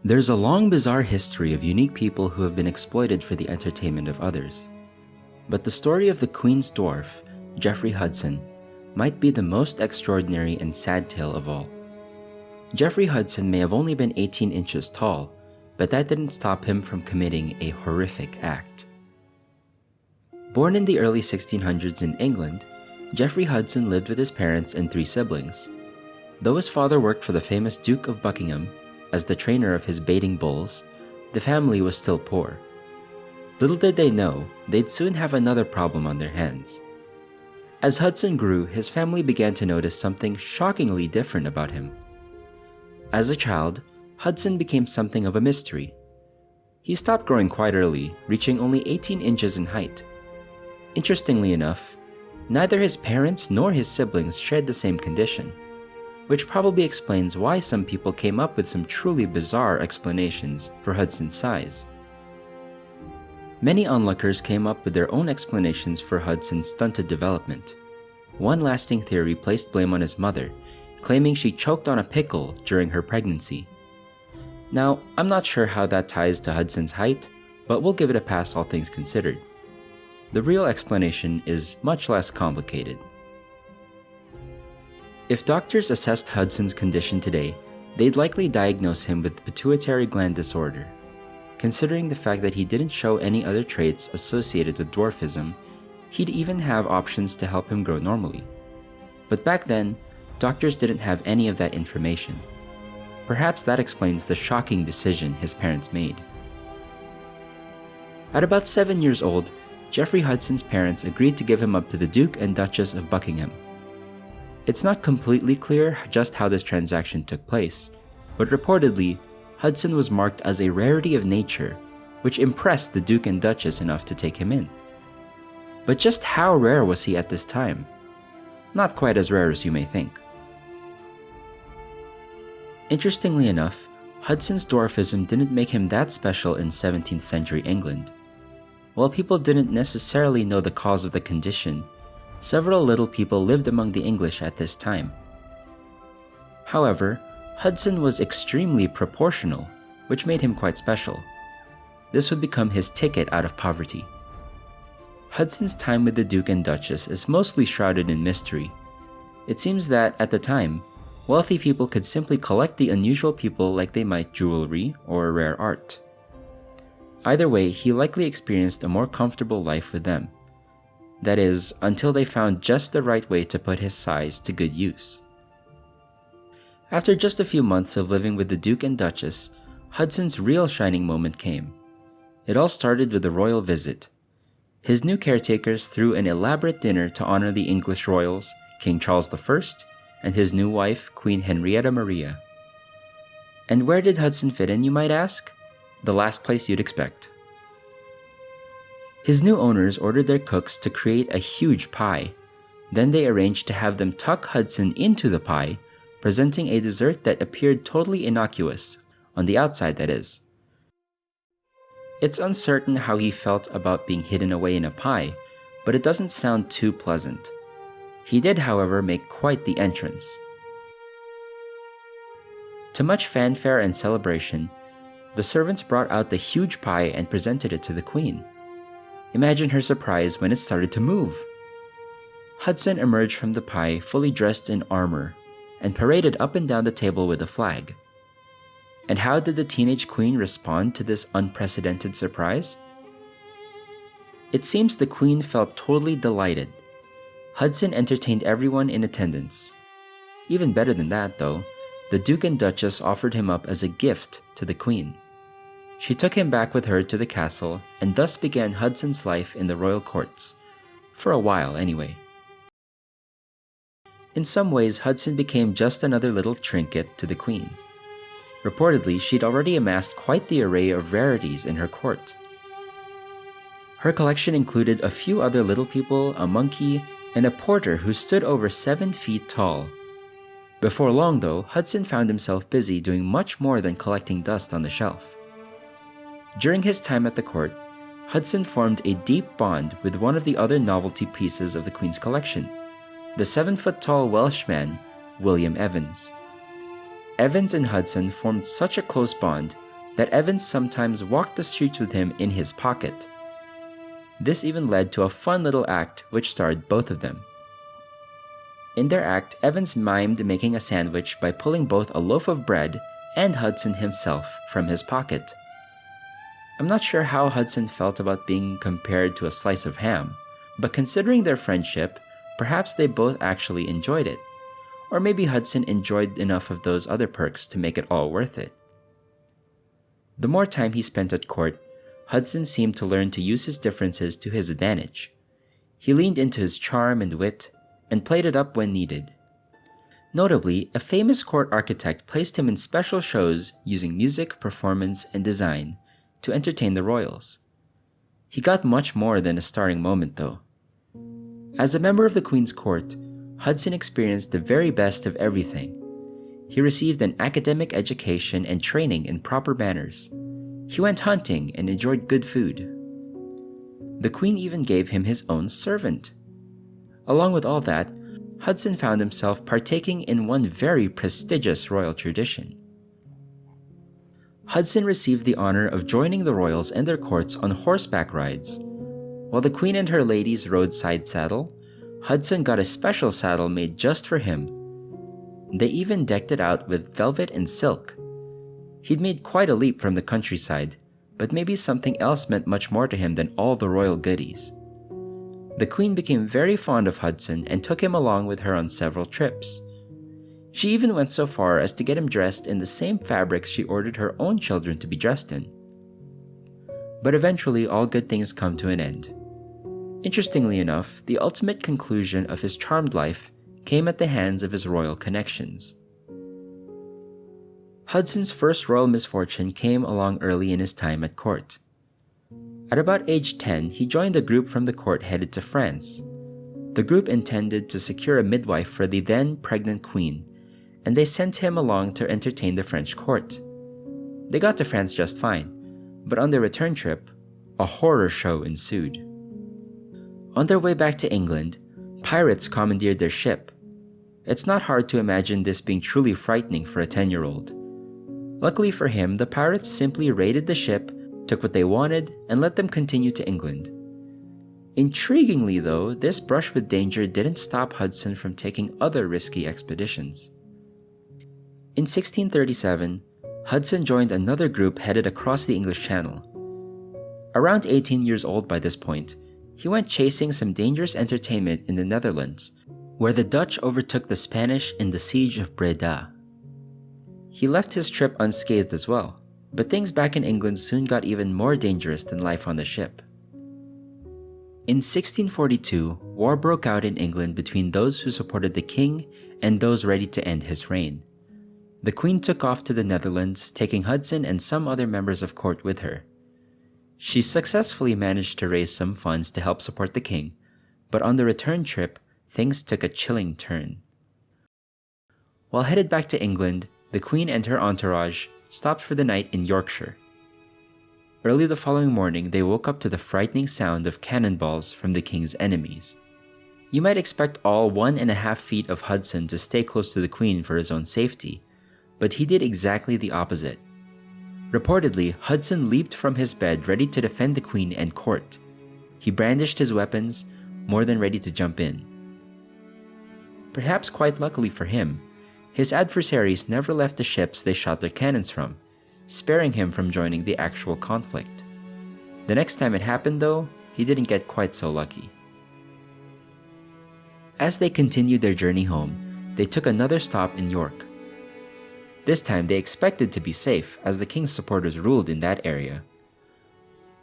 There's a long, bizarre history of unique people who have been exploited for the entertainment of others. But the story of the Queen's Dwarf, Jeffrey Hudson, might be the most extraordinary and sad tale of all. Jeffrey Hudson may have only been 18 inches tall, but that didn't stop him from committing a horrific act. Born in the early 1600s in England, Jeffrey Hudson lived with his parents and 3 siblings. Though his father worked for the famous Duke of Buckingham as the trainer of his baiting bulls, the family was still poor. Little did they know, they'd soon have another problem on their hands. As Hudson grew, his family began to notice something shockingly different about him. As a child, Hudson became something of a mystery. He stopped growing quite early, reaching only 18 inches in height. Interestingly enough, neither his parents nor his siblings shared the same condition, which probably explains why some people came up with some truly bizarre explanations for Hudson's size. Many onlookers came up with their own explanations for Hudson's stunted development. One lasting theory placed blame on his mother, claiming she choked on a pickle during her pregnancy. Now, I'm not sure how that ties to Hudson's height, but we'll give it a pass all things considered. The real explanation is much less complicated. If doctors assessed Hudson's condition today, they'd likely diagnose him with pituitary gland disorder. Considering the fact that he didn't show any other traits associated with dwarfism, he'd even have options to help him grow normally. But back then, doctors didn't have any of that information. Perhaps that explains the shocking decision his parents made. At about 7 years old, Jeffrey Hudson's parents agreed to give him up to the Duke and Duchess of Buckingham. It's not completely clear just how this transaction took place, but reportedly, Hudson was marked as a rarity of nature, which impressed the Duke and Duchess enough to take him in. But just how rare was he at this time? Not quite as rare as you may think. Interestingly enough, Hudson's dwarfism didn't make him that special in 17th century England. While people didn't necessarily know the cause of the condition, several little people lived among the English at this time. However, Hudson was extremely proportional, which made him quite special. This would become his ticket out of poverty. Hudson's time with the Duke and Duchess is mostly shrouded in mystery. It seems that, at the time, wealthy people could simply collect the unusual people like they might jewelry or rare art. Either way, he likely experienced a more comfortable life with them. That is, until they found just the right way to put his size to good use. After just a few months of living with the Duke and Duchess, Hudson's real shining moment came. It all started with a royal visit. His new caretakers threw an elaborate dinner to honor the English royals, King Charles I, and his new wife, Queen Henrietta Maria. And where did Hudson fit in, you might ask? The last place you'd expect. His new owners ordered their cooks to create a huge pie. Then they arranged to have them tuck Hudson into the pie, presenting a dessert that appeared totally innocuous, on the outside that is. It's uncertain how he felt about being hidden away in a pie, but it doesn't sound too pleasant. He did, however, make quite the entrance. To much fanfare and celebration, the servants brought out the huge pie and presented it to the Queen. Imagine her surprise when it started to move. Hudson emerged from the pie fully dressed in armor and paraded up and down the table with a flag. And how did the teenage queen respond to this unprecedented surprise? It seems the Queen felt totally delighted. Hudson entertained everyone in attendance. Even better than that, though, the Duke and Duchess offered him up as a gift to the Queen. She took him back with her to the castle, and thus began Hudson's life in the royal courts. For a while, anyway. In some ways, Hudson became just another little trinket to the Queen. Reportedly, she'd already amassed quite the array of rarities in her court. Her collection included a few other little people, a monkey, and a porter who stood over 7 feet tall. Before long, though, Hudson found himself busy doing much more than collecting dust on the shelf. During his time at the court, Hudson formed a deep bond with one of the other novelty pieces of the Queen's collection, the 7-foot-tall Welshman, William Evans. Evans and Hudson formed such a close bond that Evans sometimes walked the streets with him in his pocket. This even led to a fun little act which starred both of them. In their act, Evans mimed making a sandwich by pulling both a loaf of bread and Hudson himself from his pocket. I'm not sure how Hudson felt about being compared to a slice of ham, but considering their friendship, perhaps they both actually enjoyed it. Or maybe Hudson enjoyed enough of those other perks to make it all worth it. The more time he spent at court, Hudson seemed to learn to use his differences to his advantage. He leaned into his charm and wit, and played it up when needed. Notably, a famous court architect placed him in special shows using music, performance, and design to entertain the royals. He got much more than a starring moment, though. As a member of the Queen's court, Hudson experienced the very best of everything. He received an academic education and training in proper manners. He went hunting and enjoyed good food. The Queen even gave him his own servant. Along with all that, Hudson found himself partaking in one very prestigious royal tradition. Hudson received the honor of joining the royals and their courts on horseback rides. While the Queen and her ladies rode side saddle, Hudson got a special saddle made just for him. They even decked it out with velvet and silk. He'd made quite a leap from the countryside, but maybe something else meant much more to him than all the royal goodies. The Queen became very fond of Hudson and took him along with her on several trips. She even went so far as to get him dressed in the same fabrics she ordered her own children to be dressed in. But eventually, all good things come to an end. Interestingly enough, the ultimate conclusion of his charmed life came at the hands of his royal connections. Hudson's first royal misfortune came along early in his time at court. At about age 10, he joined a group from the court headed to France. The group intended to secure a midwife for the then pregnant queen, and they sent him along to entertain the French court. They got to France just fine, but on their return trip, a horror show ensued. On their way back to England, pirates commandeered their ship. It's not hard to imagine this being truly frightening for a 10-year-old. Luckily for him, the pirates simply raided the ship, took what they wanted, and let them continue to England. Intriguingly though, this brush with danger didn't stop Hudson from taking other risky expeditions. In 1637, Hudson joined another group headed across the English Channel. Around 18 years old by this point, he went chasing some dangerous entertainment in the Netherlands, where the Dutch overtook the Spanish in the Siege of Breda. He left his trip unscathed as well, but things back in England soon got even more dangerous than life on the ship. In 1642, war broke out in England between those who supported the king and those ready to end his reign. The Queen took off to the Netherlands, taking Hudson and some other members of court with her. She successfully managed to raise some funds to help support the king, but on the return trip, things took a chilling turn. While headed back to England, the Queen and her entourage stopped for the night in Yorkshire. Early the following morning, they woke up to the frightening sound of cannonballs from the king's enemies. You might expect all 1.5 feet of Hudson to stay close to the Queen for his own safety, but he did exactly the opposite. Reportedly, Hudson leaped from his bed ready to defend the Queen and court. He brandished his weapons, more than ready to jump in. Perhaps quite luckily for him, his adversaries never left the ships they shot their cannons from, sparing him from joining the actual conflict. The next time it happened, though, he didn't get quite so lucky. As they continued their journey home, they took another stop in York. This time they expected to be safe, as the king's supporters ruled in that area.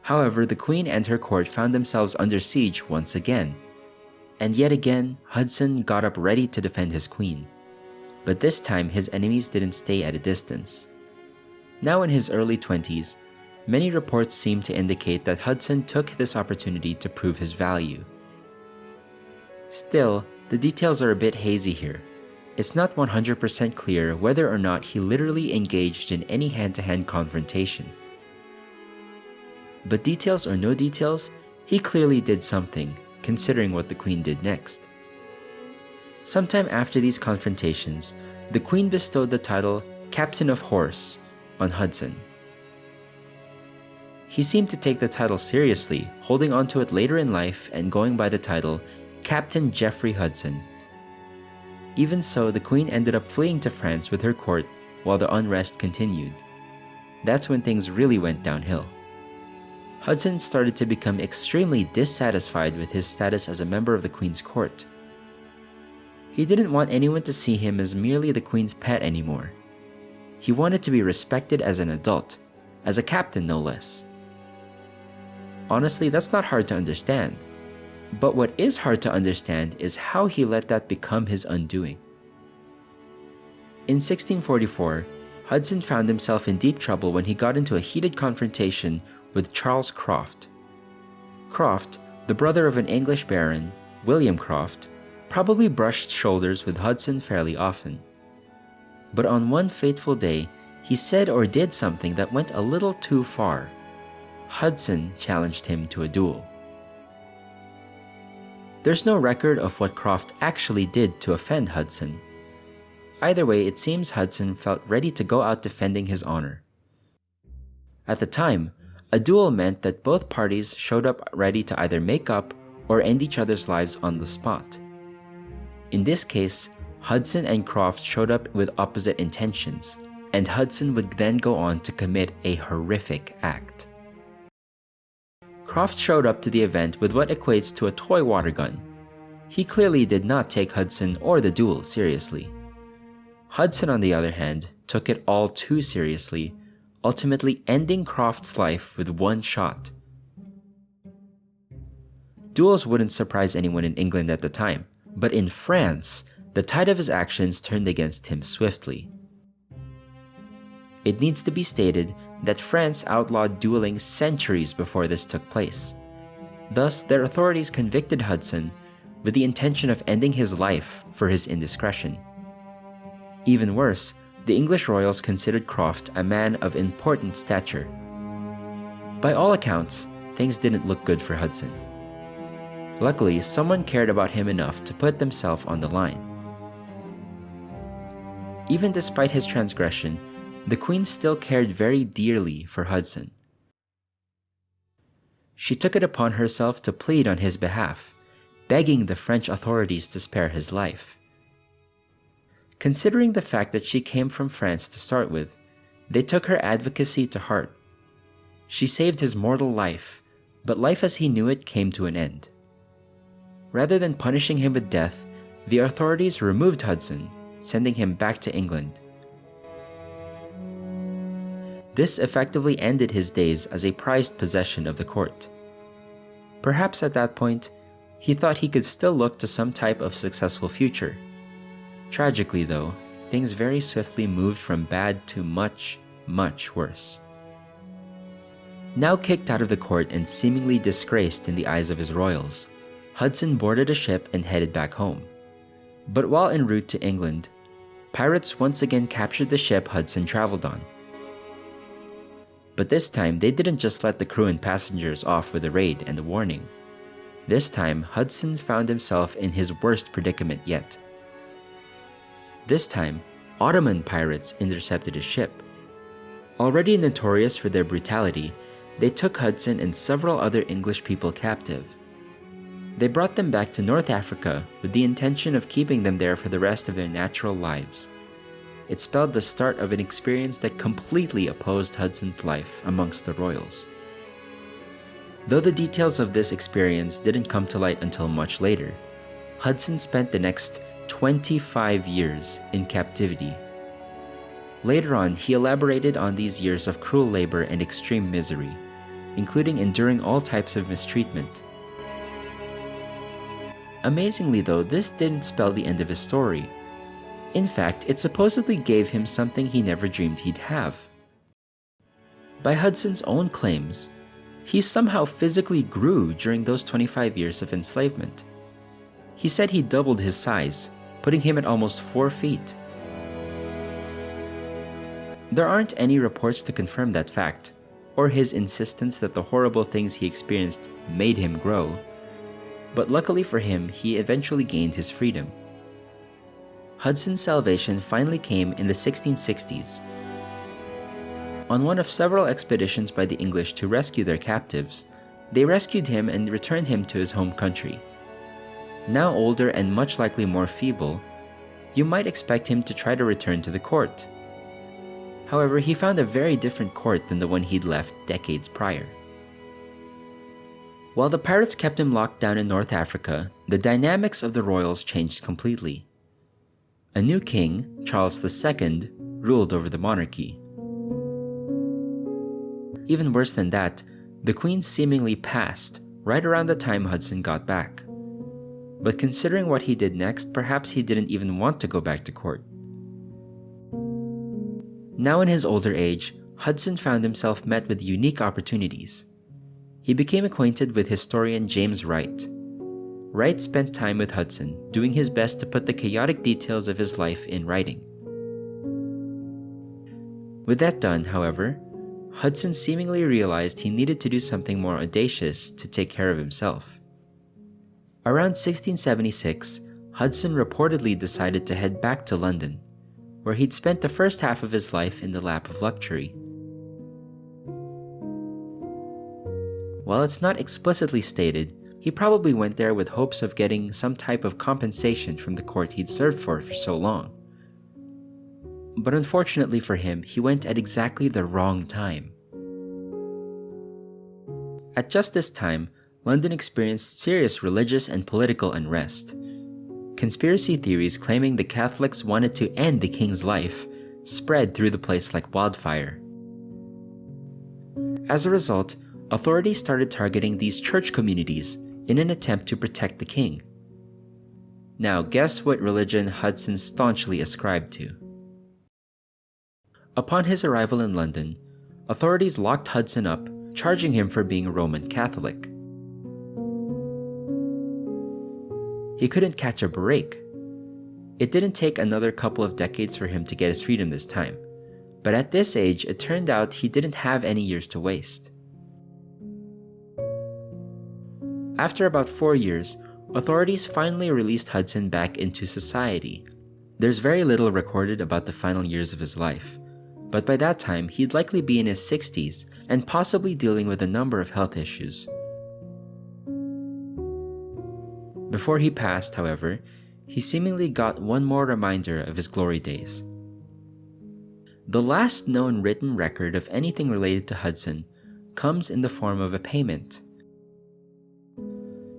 However, the Queen and her court found themselves under siege once again. And yet again, Hudson got up ready to defend his queen. But this time, his enemies didn't stay at a distance. Now in his early 20s, many reports seem to indicate that Hudson took this opportunity to prove his value. Still, the details are a bit hazy here. It's not 100% clear whether or not he literally engaged in any hand-to-hand confrontation. But details or no details, he clearly did something, considering what the Queen did next. Sometime after these confrontations, the Queen bestowed the title Captain of Horse on Hudson. He seemed to take the title seriously, holding onto it later in life and going by the title Captain Jeffrey Hudson. Even so, the Queen ended up fleeing to France with her court while the unrest continued. That's when things really went downhill. Hudson started to become extremely dissatisfied with his status as a member of the Queen's court. He didn't want anyone to see him as merely the Queen's pet anymore. He wanted to be respected as an adult, as a captain no less. Honestly, that's not hard to understand. But what is hard to understand is how he let that become his undoing. In 1644, Hudson found himself in deep trouble when he got into a heated confrontation with Charles Croft. Croft, the brother of an English baron, William Croft, probably brushed shoulders with Hudson fairly often. But on one fateful day, he said or did something that went a little too far. Hudson challenged him to a duel. There's no record of what Croft actually did to offend Hudson. Either way, it seems Hudson felt ready to go out defending his honor. At the time, a duel meant that both parties showed up ready to either make up or end each other's lives on the spot. In this case, Hudson and Croft showed up with opposite intentions, and Hudson would then go on to commit a horrific act. Croft showed up to the event with what equates to a toy water gun. He clearly did not take Hudson or the duel seriously. Hudson, on the other hand, took it all too seriously, ultimately ending Croft's life with one shot. Duels wouldn't surprise anyone in England at the time, but in France, the tide of his actions turned against him swiftly. It needs to be stated that France outlawed dueling centuries before this took place. Thus, their authorities convicted Hudson with the intention of ending his life for his indiscretion. Even worse, the English royals considered Croft a man of important stature. By all accounts, things didn't look good for Hudson. Luckily, someone cared about him enough to put themselves on the line. Even despite his transgression, the Queen still cared very dearly for Hudson. She took it upon herself to plead on his behalf, begging the French authorities to spare his life. Considering the fact that she came from France to start with, they took her advocacy to heart. She saved his mortal life, but life as he knew it came to an end. Rather than punishing him with death, the authorities removed Hudson, sending him back to England. This effectively ended his days as a prized possession of the court. Perhaps at that point, he thought he could still look to some type of successful future. Tragically though, things very swiftly moved from bad to much, much worse. Now kicked out of the court and seemingly disgraced in the eyes of his royals, Hudson boarded a ship and headed back home. But while en route to England, pirates once again captured the ship Hudson traveled on. But this time, they didn't just let the crew and passengers off with a raid and a warning. This time, Hudson found himself in his worst predicament yet. This time, Ottoman pirates intercepted his ship. Already notorious for their brutality, they took Hudson and several other English people captive. They brought them back to North Africa with the intention of keeping them there for the rest of their natural lives. It spelled the start of an experience that completely opposed Hudson's life amongst the royals. Though the details of this experience didn't come to light until much later, Hudson spent the next 25 years in captivity. Later on, he elaborated on these years of cruel labor and extreme misery, including enduring all types of mistreatment. Amazingly though, this didn't spell the end of his story. In fact, it supposedly gave him something he never dreamed he'd have. By Hudson's own claims, he somehow physically grew during those 25 years of enslavement. He said he doubled his size, putting him at almost 4 feet. There aren't any reports to confirm that fact, or his insistence that the horrible things he experienced made him grow, but luckily for him, he eventually gained his freedom. Hudson's salvation finally came in the 1660s. On one of several expeditions by the English to rescue their captives, they rescued him and returned him to his home country. Now older and much likely more feeble, you might expect him to try to return to the court. However, he found a very different court than the one he'd left decades prior. While the pirates kept him locked down in North Africa, the dynamics of the royals changed completely. A new king, Charles II, ruled over the monarchy. Even worse than that, the Queen seemingly passed right around the time Hudson got back. But considering what he did next, perhaps he didn't even want to go back to court. Now in his older age, Hudson found himself met with unique opportunities. He became acquainted with historian James Wright. Wright spent time with Hudson, doing his best to put the chaotic details of his life in writing. With that done, however, Hudson seemingly realized he needed to do something more audacious to take care of himself. Around 1676, Hudson reportedly decided to head back to London, where he'd spent the first half of his life in the lap of luxury. While it's not explicitly stated, he probably went there with hopes of getting some type of compensation from the court he'd served for so long. But unfortunately for him, he went at exactly the wrong time. At just this time, London experienced serious religious and political unrest. Conspiracy theories claiming the Catholics wanted to end the king's life spread through the place like wildfire. As a result, authorities started targeting these church communities in an attempt to protect the king. Now, guess what religion Hudson staunchly ascribed to? Upon his arrival in London, authorities locked Hudson up, charging him for being a Roman Catholic. He couldn't catch a break. It didn't take another couple of decades for him to get his freedom this time, but at this age, it turned out he didn't have any years to waste. After about 4 years, authorities finally released Hudson back into society. There's very little recorded about the final years of his life, but by that time, he'd likely be in his 60s and possibly dealing with a number of health issues. Before he passed, however, he seemingly got one more reminder of his glory days. The last known written record of anything related to Hudson comes in the form of a payment.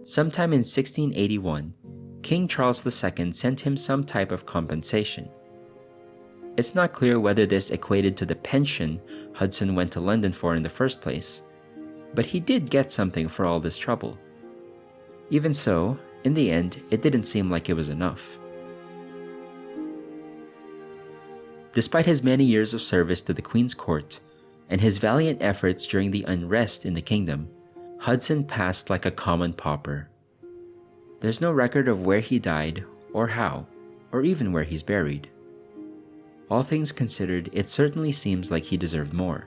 Sometime in 1681, King Charles II sent him some type of compensation. It's not clear whether this equated to the pension Hudson went to London for in the first place, but he did get something for all this trouble. Even so, in the end, it didn't seem like it was enough. Despite his many years of service to the Queen's court and his valiant efforts during the unrest in the kingdom, Hudson passed like a common pauper. There's no record of where he died, or how, or even where he's buried. All things considered, it certainly seems like he deserved more.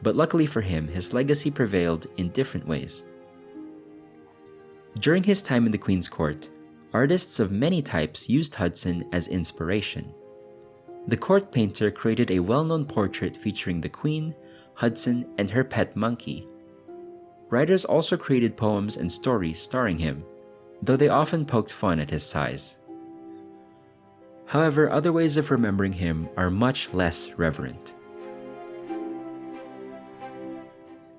But luckily for him, his legacy prevailed in different ways. During his time in the Queen's court, artists of many types used Hudson as inspiration. The court painter created a well-known portrait featuring the Queen, Hudson, and her pet monkey. Writers also created poems and stories starring him, though they often poked fun at his size. However, other ways of remembering him are much less reverent.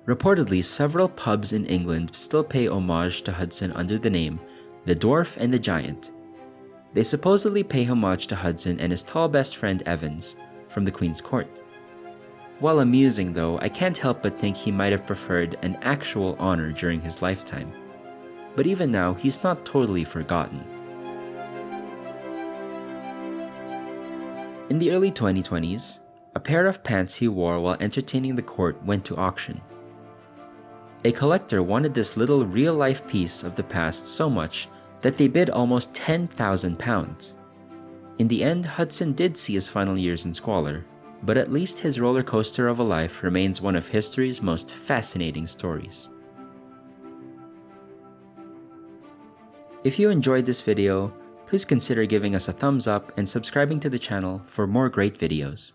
Reportedly, several pubs in England still pay homage to Hudson under the name the Dwarf and the Giant. They supposedly pay homage to Hudson and his tall best friend Evans from the Queen's court. While amusing though, I can't help but think he might have preferred an actual honor during his lifetime. But even now, he's not totally forgotten. In the early 2020s, a pair of pants he wore while entertaining the court went to auction. A collector wanted this little real-life piece of the past so much that they bid almost £10,000. In the end, Hudson did see his final years in squalor, but at least his roller coaster of a life remains one of history's most fascinating stories. If you enjoyed this video, please consider giving us a thumbs up and subscribing to the channel for more great videos.